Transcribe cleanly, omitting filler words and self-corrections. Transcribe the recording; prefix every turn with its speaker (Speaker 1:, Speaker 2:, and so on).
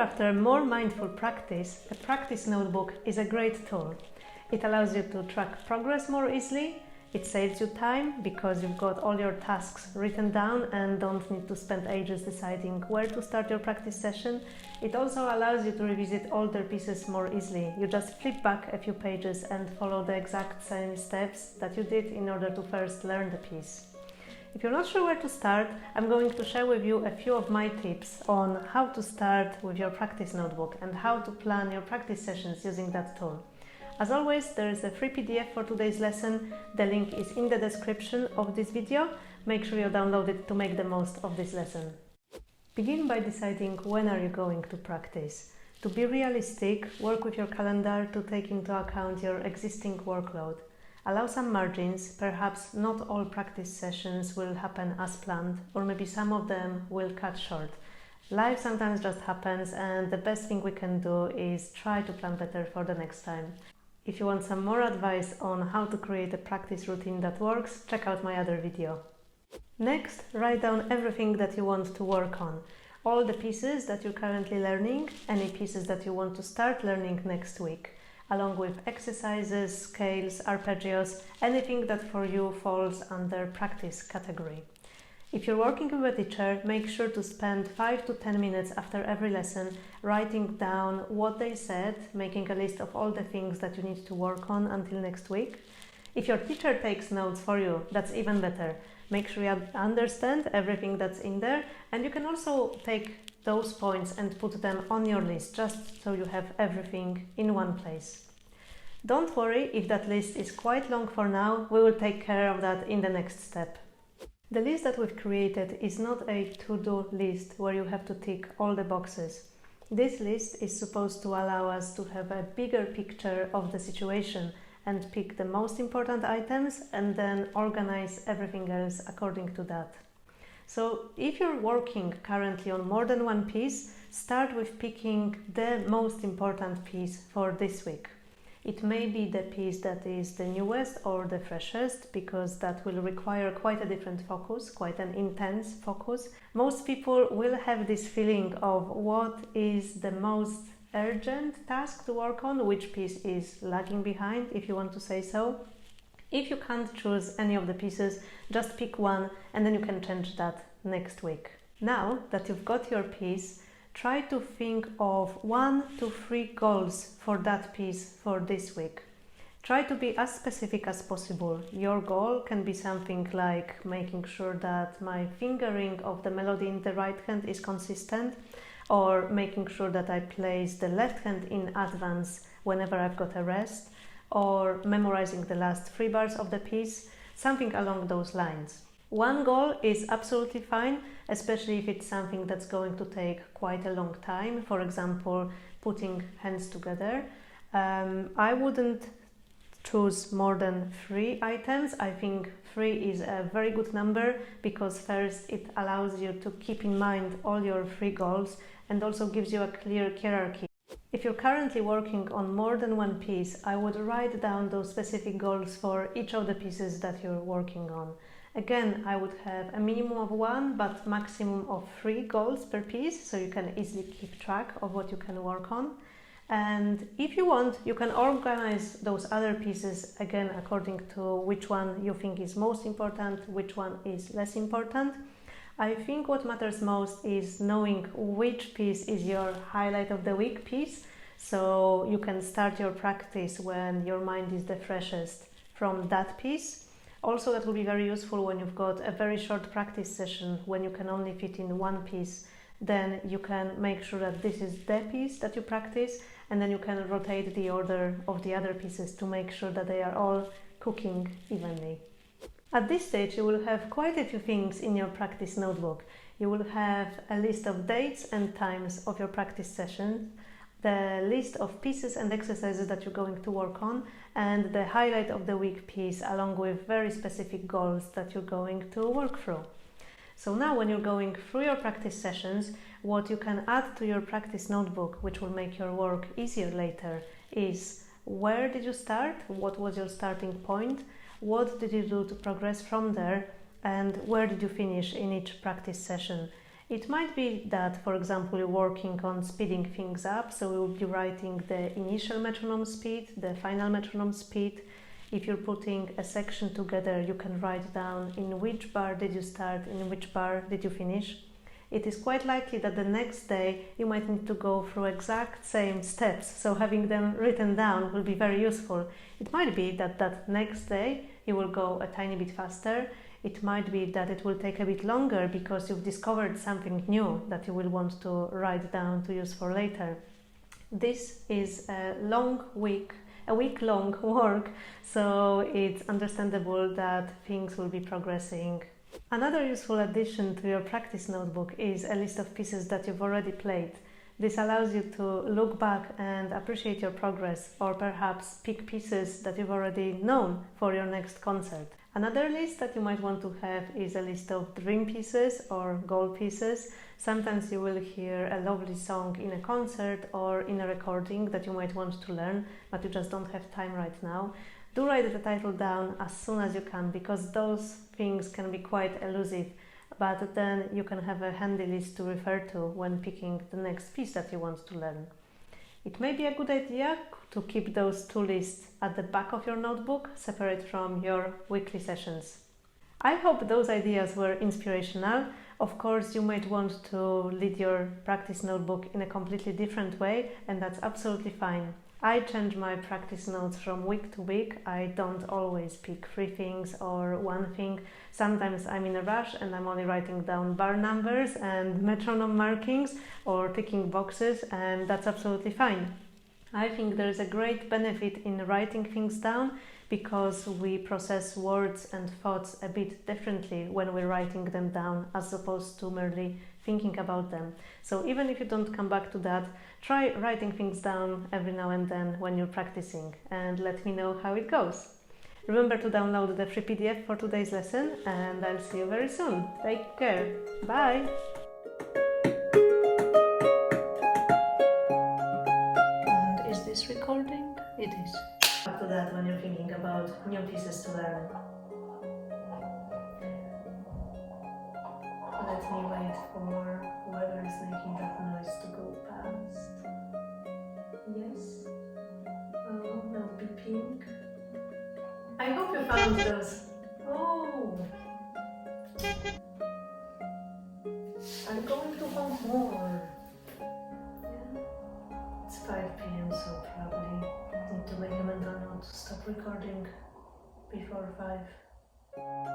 Speaker 1: after more mindful practice, a practice notebook is a great tool. It allows you to track progress more easily. It saves you time because you've got all your tasks written down and don't need to spend ages deciding where to start your practice session. It also allows you to revisit older pieces more easily. You just flip back a few pages and follow the exact same steps that you did in order to first learn the piece. If you're not sure where to start, I'm going to share with you a few of my tips on how to start with your practice notebook and how to plan your practice sessions using that tool. As always, there is a free PDF for today's lesson. The link is in the description of this video. Make sure you download it to make the most of this lesson. Begin by deciding when are you going to practice. To be realistic, work with your calendar to take into account your existing workload. Allow some margins. Perhaps not all practice sessions will happen as planned, or maybe some of them will cut short. Life sometimes just happens, and the best thing we can do is try to plan better for the next time. If you want some more advice on how to create a practice routine that works, check out my other video. Next, write down everything that you want to work on. All the pieces that you're currently learning, any pieces that you want to start learning next week, along with exercises, scales, arpeggios, anything that for you falls under practice category. If you're working with a teacher, make sure to spend 5 to 10 minutes after every lesson writing down what they said, making a list of all the things that you need to work on until next week. If your teacher takes notes for you, that's even better. Make sure you understand everything that's in there, and you can also take those points and put them on your list, just so you have everything in one place. Don't worry if that list is quite long for now, we will take care of that in the next step. The list that we've created is not a to-do list where you have to tick all the boxes. This list is supposed to allow us to have a bigger picture of the situation and pick the most important items and then organize everything else according to that. So if you're working currently on more than one piece, start with picking the most important piece for this week. It may be the piece that is the newest or the freshest, because that will require quite a different focus, quite an intense focus. Most people will have this feeling of what is the most urgent task to work on, which piece is lagging behind, if you want to say so. If you can't choose any of the pieces, just pick one and then you can change that next week. Now that you've got your piece, try to think of 1 to 3 goals for that piece for this week. Try to be as specific as possible. Your goal can be something like making sure that my fingering of the melody in the right hand is consistent, or making sure that I place the left hand in advance whenever I've got a rest, or memorizing the last 3 bars of the piece, something along those lines. One goal is absolutely fine, especially if it's something that's going to take quite a long time. For example, putting hands together. I wouldn't choose more than 3 items. I think 3 is a very good number because first it allows you to keep in mind all your 3 goals and also gives you a clear hierarchy. If you're currently working on more than one piece, I would write down those specific goals for each of the pieces that you're working on. Again, I would have a minimum of 1 but maximum of 3 goals per piece, so you can easily keep track of what you can work on. And if you want, you can organize those other pieces again according to which one you think is most important, which one is less important. I think what matters most is knowing which piece is your highlight of the week piece, so you can start your practice when your mind is the freshest from that piece. Also, that will be very useful when you've got a very short practice session, when you can only fit in one piece. Then you can make sure that this is the piece that you practice, and then you can rotate the order of the other pieces to make sure that they are all cooking evenly. At this stage, you will have quite a few things in your practice notebook. You will have a list of dates and times of your practice sessions, the list of pieces and exercises that you're going to work on, and the highlight of the week piece, along with very specific goals that you're going to work through. So now when you're going through your practice sessions, what you can add to your practice notebook, which will make your work easier later, is where did you start? What was your starting point? What did you do to progress from there? And where did you finish in each practice session? It might be that, for example, you're working on speeding things up, so you will be writing the initial metronome speed, the final metronome speed. If you're putting a section together, you can write down in which bar did you start, in which bar did you finish. It is quite likely that the next day you might need to go through exact same steps, so having them written down will be very useful. It might be that next day you will go a tiny bit faster. It might be that it will take a bit longer because you've discovered something new that you will want to write down to use for later. This is a week-long work, so it's understandable that things will be progressing. Another useful addition to your practice notebook is a list of pieces that you've already played. This allows you to look back and appreciate your progress, or perhaps pick pieces that you've already known for your next concert. Another list that you might want to have is a list of dream pieces or goal pieces. Sometimes you will hear a lovely song in a concert or in a recording that you might want to learn, but you just don't have time right now. Do write the title down as soon as you can, because those things can be quite elusive, but then you can have a handy list to refer to when picking the next piece that you want to learn. It may be a good idea to keep those two lists at the back of your notebook, separate from your weekly sessions. I hope those ideas were inspirational. Of course, you might want to lead your practice notebook in a completely different way, and that's absolutely fine. I change my practice notes from week to week. I don't always pick 3 things or 1 thing. Sometimes I'm in a rush and I'm only writing down bar numbers and metronome markings or ticking boxes, and that's absolutely fine. I think there is a great benefit in writing things down because we process words and thoughts a bit differently when we're writing them down as opposed to merely thinking about them. So even if you don't come back to that, try writing things down every now and then when you're practicing and let me know how it goes. Remember to download the free PDF for today's lesson, and I'll see you very soon. Take care. Bye! And is this recording? It is. After that, when you're thinking about new pieces to learn. Let me wait for whoever is making that noise to go past. Yes? Oh, no beeping. I hope you found those. Oh! I'm going to want more. Yeah. It's 5 p.m. so probably need to make a mental note to stop recording before 5.